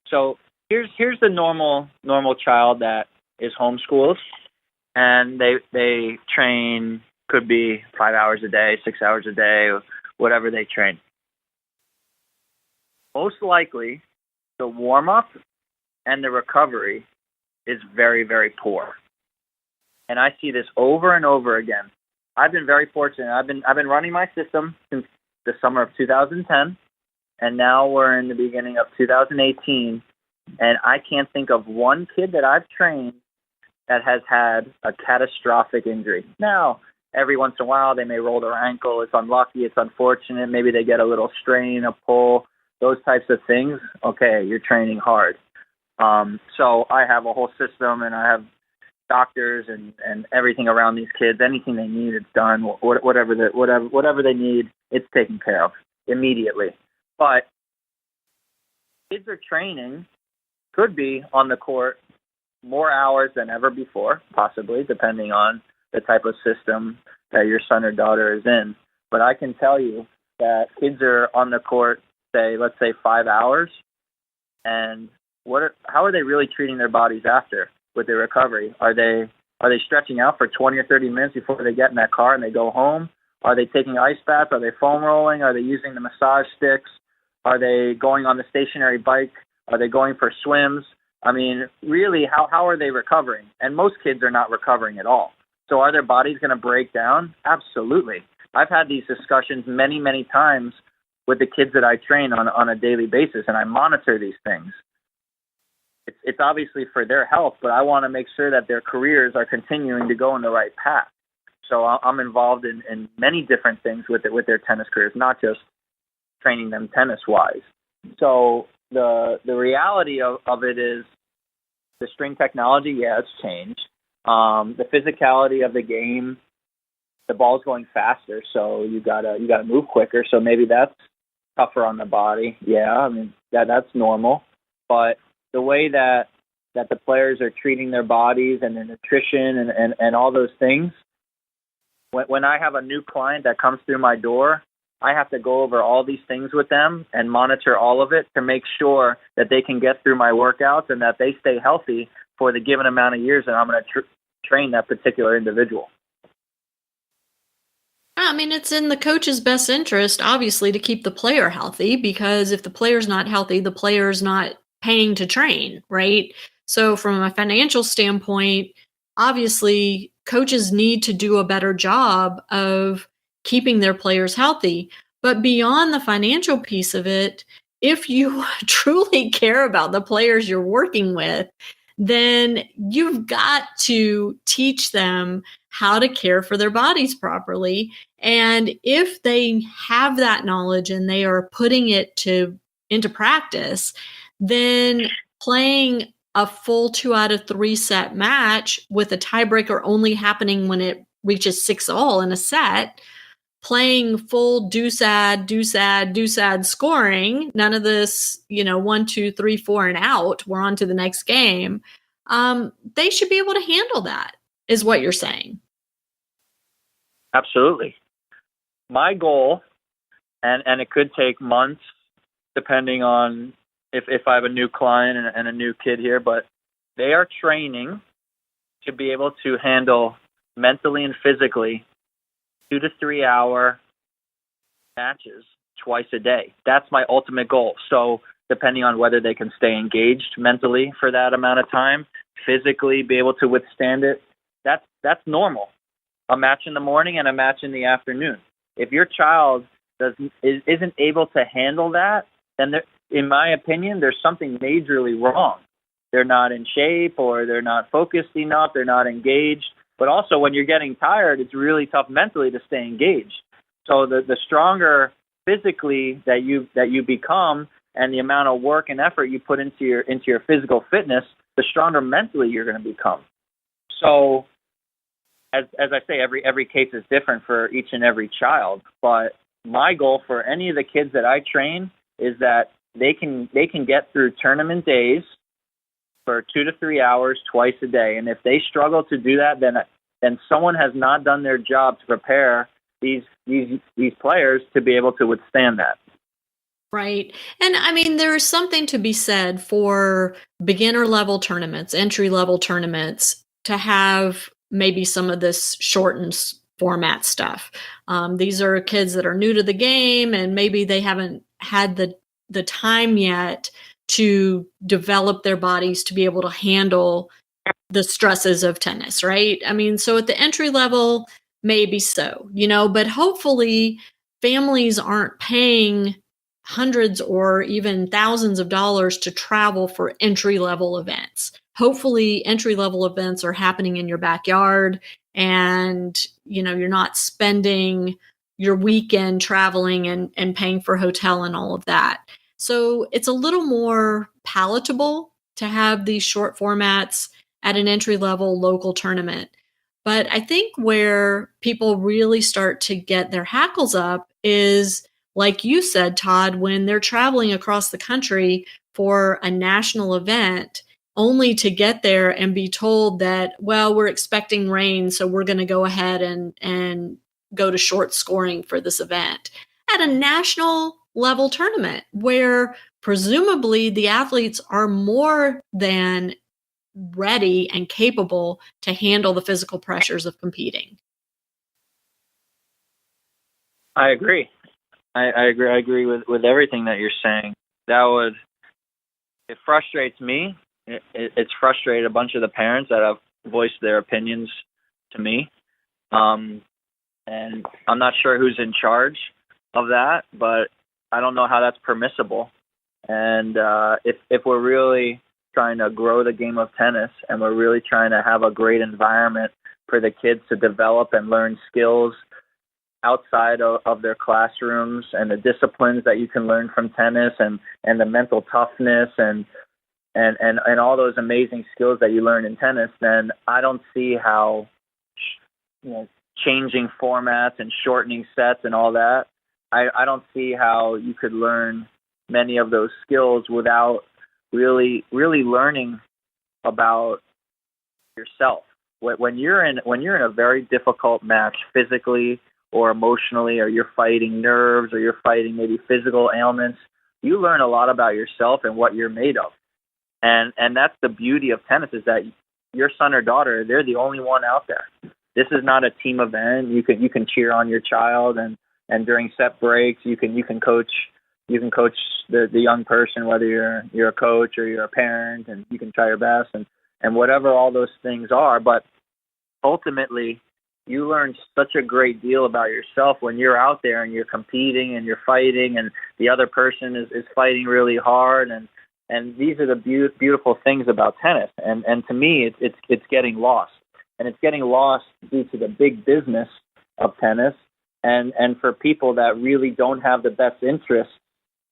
So here's the normal child that is homeschooled, and they train, could be 5 hours a day, 6 hours a day, whatever they train. Most likely, the warm-up and the recovery is very, very poor. And I see this over and over again. I've been very fortunate. I've been running my system since the summer of 2010, and now we're in the beginning of 2018, and I can't think of one kid that I've trained that has had a catastrophic injury. Now, every once in a while, they may roll their ankle. It's unlucky. It's unfortunate. Maybe they get a little strain, a pull, those types of things. Okay, you're training hard. So I have a whole system, and I have doctors and everything around these kids. Anything they need, it's done. Whatever they need, it's taken care of immediately. But kids are training, could be on the court more hours than ever before, possibly, depending on the type of system that your son or daughter is in. But I can tell you that kids are on the court, let's say 5 hours, and how are they really treating their bodies after with their recovery? Are they stretching out for 20 or 30 minutes before they get in that car and they go home? Are they taking ice baths? Are they foam rolling? Are they using the massage sticks? Are they going on the stationary bike? Are they going for swims? I mean, really, how are they recovering? And most kids are not recovering at all. So are their bodies going to break down? Absolutely. I've had these discussions many, many times with the kids that I train on a daily basis, and I monitor these things. It's obviously for their health, but I want to make sure that their careers are continuing to go in the right path. So I'm involved in many different things with their tennis careers, not just training them tennis-wise. So the reality of it is the string technology, yeah, it's changed. The physicality of the game, the ball's going faster, so you gotta move quicker. So maybe that's tougher on the body. Yeah, I mean that's normal. But the way that the players are treating their bodies and their nutrition and all those things, when I have a new client that comes through my door, I have to go over all these things with them and monitor all of it to make sure that they can get through my workouts and that they stay healthy for the given amount of years that I'm going to train that particular individual. I mean, it's in the coach's best interest, obviously, to keep the player healthy, because if the player's not healthy, the player's not paying to train, right? So from a financial standpoint, obviously, coaches need to do a better job of keeping their players healthy. But beyond the financial piece of it, if you truly care about the players you're working with, then you've got to teach them how to care for their bodies properly. And if they have that knowledge and they are putting it into practice, then playing a full 2 out of 3 set match with a tiebreaker only happening when it reaches 6-all in a set, playing full deuce-ad scoring, none of this, 1, 2, 3, 4 and out, we're on to the next game. They should be able to handle that, is what you're saying. Absolutely. My goal, and it could take months depending on if I have a new client and a new kid here, but they are training to be able to handle mentally and physically 2 to 3 hour matches twice a day. That's my ultimate goal. So depending on whether they can stay engaged mentally for that amount of time, physically be able to withstand it, that's normal. A match in the morning and a match in the afternoon. If your child isn't able to handle that, then in my opinion, there's something majorly wrong. They're not in shape, or they're not focused enough, they're not engaged. But also when you're getting tired, it's really tough mentally to stay engaged. So the stronger physically that you become, and the amount of work and effort you put into your physical fitness, the stronger mentally you're going to become. So as I say, every case is different for each and every child. But my goal for any of the kids that I train is that they can get through tournament days for 2 to 3 hours twice a day. And if they struggle to do that, then someone has not done their job to prepare these players to be able to withstand that. Right. And I mean, there's something to be said for beginner level tournaments, entry level tournaments, to have maybe some of this shortened format stuff. These are kids that are new to the game, and maybe they haven't had the time yet to develop their bodies to be able to handle the stresses of tennis, right? I mean, so at the entry level, maybe so, but hopefully families aren't paying hundreds or even thousands of dollars to travel for entry-level events. Hopefully entry-level events are happening in your backyard, and you're not spending your weekend traveling and paying for hotel and all of that. So it's a little more palatable to have these short formats at an entry-level local tournament. But I think where people really start to get their hackles up is, like you said, Todd, when they're traveling across the country for a national event, only to get there and be told that, well, we're expecting rain, so we're going to go ahead and go to short scoring for this event at a national level tournament where presumably the athletes are more than ready and capable to handle the physical pressures of competing. I agree. I agree. I agree with everything that you're saying. It frustrates me. It's frustrated a bunch of the parents that have voiced their opinions to me. And I'm not sure who's in charge of that, but I don't know how that's permissible. And if we're really trying to grow the game of tennis and we're really trying to have a great environment for the kids to develop and learn skills outside of their classrooms and the disciplines that you can learn from tennis and the mental toughness and all those amazing skills that you learn in tennis, then I don't see how changing formats and shortening sets and all that, I don't see how you could learn many of those skills without really learning about yourself. When you're in a very difficult match physically or emotionally, or you're fighting nerves, or you're fighting maybe physical ailments, you learn a lot about yourself and what you're made of. And that's the beauty of tennis, is that your son or daughter, they're the only one out there. This is not a team event. You can cheer on your child, and during set breaks, you can coach the young person, whether you're a coach or you're a parent, and you can try your best and whatever all those things are. But ultimately, you learn such a great deal about yourself when you're out there and you're competing and you're fighting, and the other person is fighting really hard, and these are the beautiful things about tennis. And to me, it's getting lost, and it's getting lost due to the big business of tennis, and for people that really don't have the best interests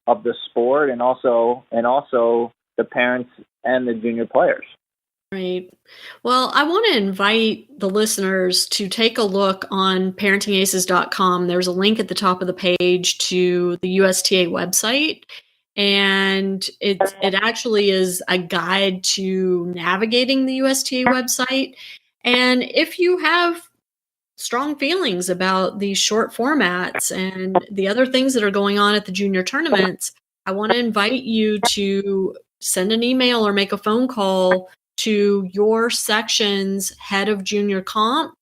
of the sport, and also the parents and the junior players. Right. Well, I want to invite the listeners to take a look on parentingaces.com. There's a link at the top of the page to the USTA website, and it actually is a guide to navigating the USTA website. And if you have strong feelings about these short formats and the other things that are going on at the junior tournaments, I want to invite you to send an email or make a phone call to your section's head of junior comp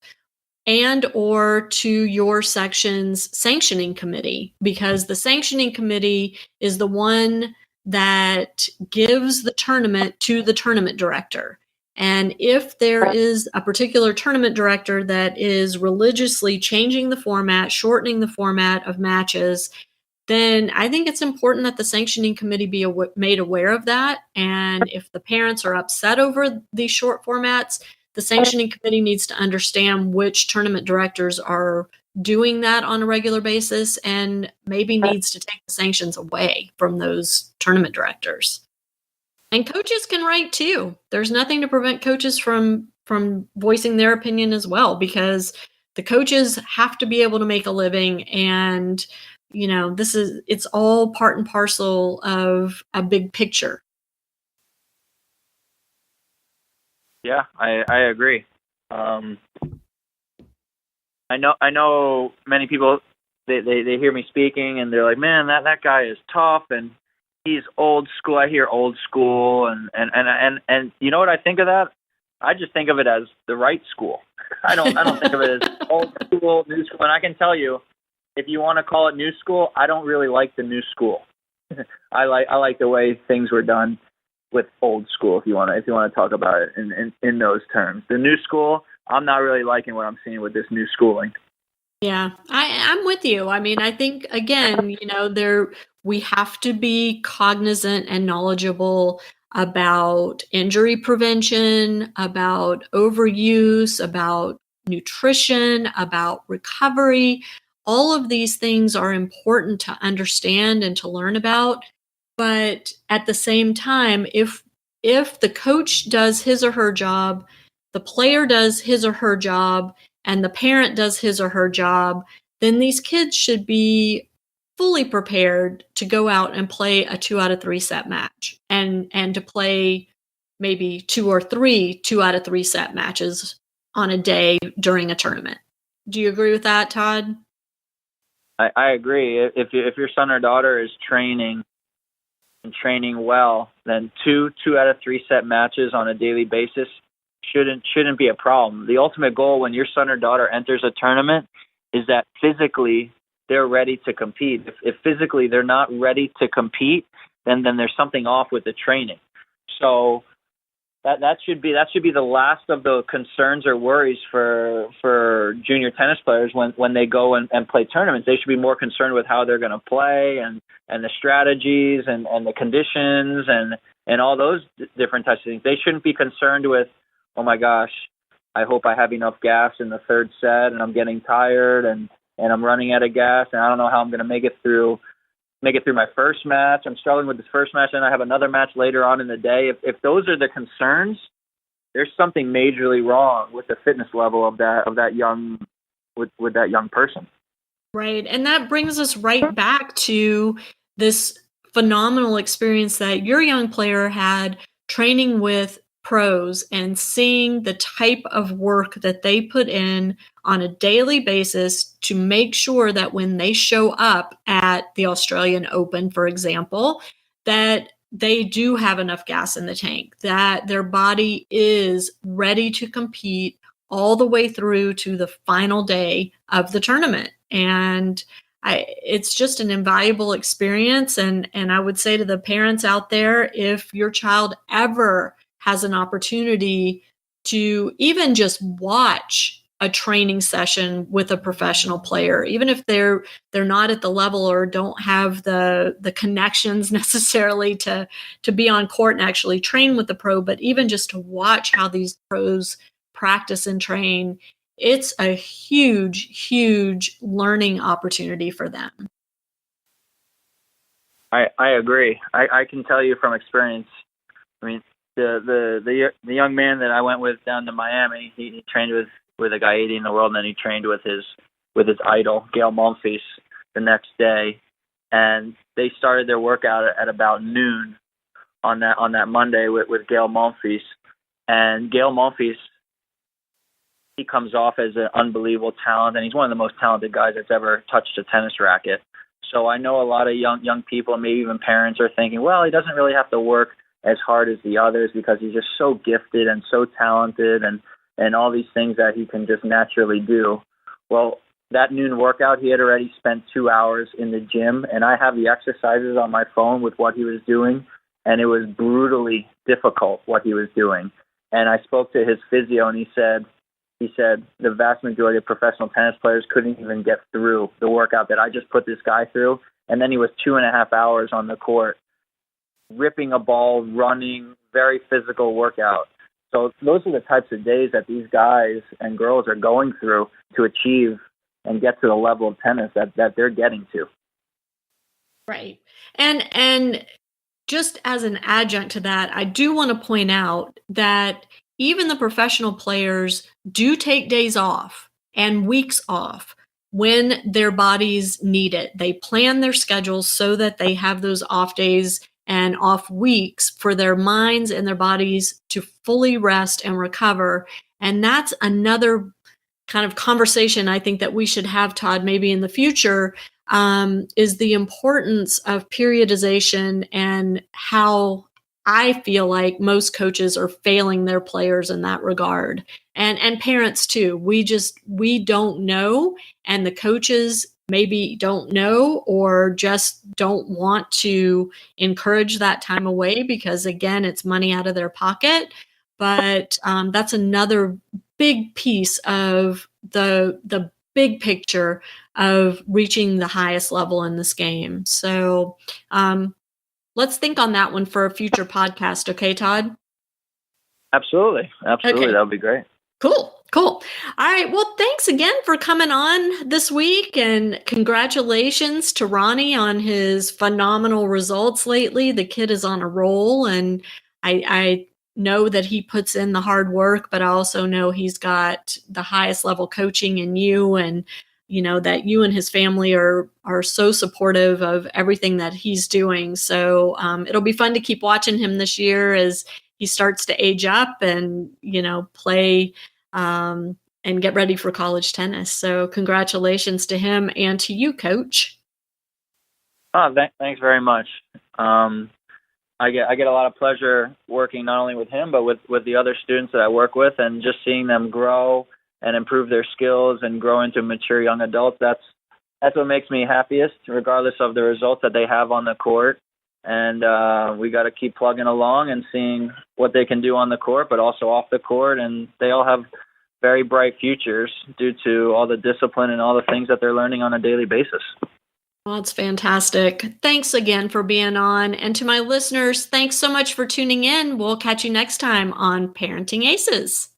and or to your section's sanctioning committee, because the sanctioning committee is the one that gives the tournament to the tournament director. And if there is a particular tournament director that is religiously changing the format, shortening the format of matches, then I think it's important that the sanctioning committee be made aware of that. And if the parents are upset over these short formats, the sanctioning committee needs to understand which tournament directors are doing that on a regular basis, and maybe needs to take the sanctions away from those tournament directors. And coaches can write too. There's nothing to prevent coaches from voicing their opinion as well, because the coaches have to be able to make a living, and it's all part and parcel of a big picture. Yeah, I agree. I know many people, they hear me speaking and they're like, man, that guy is tough and he's old school. I hear old school and you know what I think of that? I just think of it as the right school. I don't think of it as old school, new school. And I can tell you, if you want to call it new school, I don't really like the new school. I like the way things were done with old school. If you want to talk about it in those terms, the new school, I'm not really liking what I'm seeing with this new schooling. Yeah, I'm with you. I mean, I think again, we have to be cognizant and knowledgeable about injury prevention, about overuse, about nutrition, about recovery. All of these things are important to understand and to learn about. But at the same time, if the coach does his or her job, the player does his or her job, and the parent does his or her job, then these kids should be fully prepared to go out and play a 2 out of 3 set match, and to play maybe 2 or 3 2 out of 3 set matches on a day during a tournament. Do you agree with that, Todd? I agree. If your son or daughter is training well, then 2 out of 3 set matches on a daily basis shouldn't be a problem. The ultimate goal when your son or daughter enters a tournament is that physically they're ready to compete. If physically they're not ready to compete, then there's something off with the training. So that should be the last of the concerns or worries for junior tennis players when they go and play tournaments. They should be more concerned with how they're going to play and the strategies and the conditions and all those different types of things. They shouldn't be concerned with, oh my gosh, I hope I have enough gas in the third set and I'm getting tired and I'm running out of gas and I don't know how I'm going to make it through my first match. I'm struggling with this first match, and I have another match later on in the day. If those are the concerns, there's something majorly wrong with the fitness level of that young with that young person. Right. And that brings us right back to this phenomenal experience that your young player had training with pros and seeing the type of work that they put in on a daily basis to make sure that when they show up at the Australian Open, for example, that they do have enough gas in the tank, that their body is ready to compete all the way through to the final day of the tournament. And it's just an invaluable experience. And I would say to the parents out there, if your child ever has an opportunity to even just watch a training session with a professional player, even if they're not at the level or don't have the connections necessarily to be on court and actually train with the pro, but even just to watch how these pros practice and train, it's a huge learning opportunity for them. I agree. I can tell you from experience. I mean, the young man that I went with down to Miami, he trained with a guy 80 in the world, and then he trained with his idol, Gail Monfils, the next day. And they started their workout at about noon on that Monday with Gail Monfils. And Gail Monfils, he comes off as an unbelievable talent, and he's one of the most talented guys that's ever touched a tennis racket. So I know a lot of young people, maybe even parents, are thinking, well, he doesn't really have to work as hard as the others because he's just so gifted and so talented and all these things that he can just naturally do. Well, that noon workout, he had already spent 2 hours in the gym, and I have the exercises on my phone with what he was doing, and it was brutally difficult what he was doing. And I spoke to his physio, and he said the vast majority of professional tennis players couldn't even get through the workout that I just put this guy through. And then he was 2.5 hours on the court, ripping a ball, running, very physical workout. So those are the types of days that these guys and girls are going through to achieve and get to the level of tennis that they're getting to. Right. And just as an adjunct to that, I do want to point out that even the professional players do take days off and weeks off when their bodies need it. They plan their schedules so that they have those off days and off weeks for their minds and their bodies to fully rest and recover. And that's another kind of conversation I think that we should have, Todd, maybe in the future, is the importance of periodization and how I feel like most coaches are failing their players in that regard, and parents too. We don't know, and the coaches maybe don't know or just don't want to encourage that time away because, again, it's money out of their pocket. But that's another big piece of the big picture of reaching the highest level in this game. So let's think on that one for a future podcast. Okay, Todd? Absolutely. Okay. That would be great. Cool. All right. Well, thanks again for coming on this week, and congratulations to Ronnie on his phenomenal results lately. The kid is on a roll, and I know that he puts in the hard work, but I also know he's got the highest level coaching in you, and you know that you and his family are so supportive of everything that he's doing. So it'll be fun to keep watching him this year as he starts to age up and, play and get ready for college tennis. So congratulations to him and to you, Coach. Oh, thanks very much. I get a lot of pleasure working not only with him, but with the other students that I work with, and just seeing them grow and improve their skills and grow into mature young adults. That's that's what makes me happiest, regardless of the results that they have on the court. And we got to keep plugging along and seeing what they can do on the court, but also off the court. And they all have very bright futures due to all the discipline and all the things that they're learning on a daily basis. Well, it's fantastic. Thanks again for being on. And to my listeners, thanks so much for tuning in. We'll catch you next time on Parenting Aces.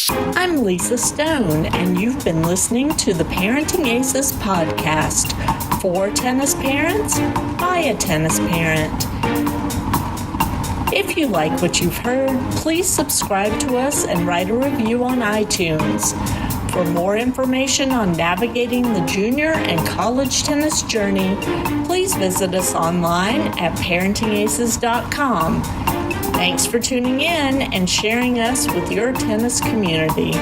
I'm Lisa Stone, and you've been listening to the Parenting Aces podcast. For tennis parents, by a tennis parent. If you like what you've heard, please subscribe to us and write a review on iTunes. For more information on navigating the junior and college tennis journey, please visit us online at parentingaces.com. Thanks for tuning in and sharing us with your tennis community.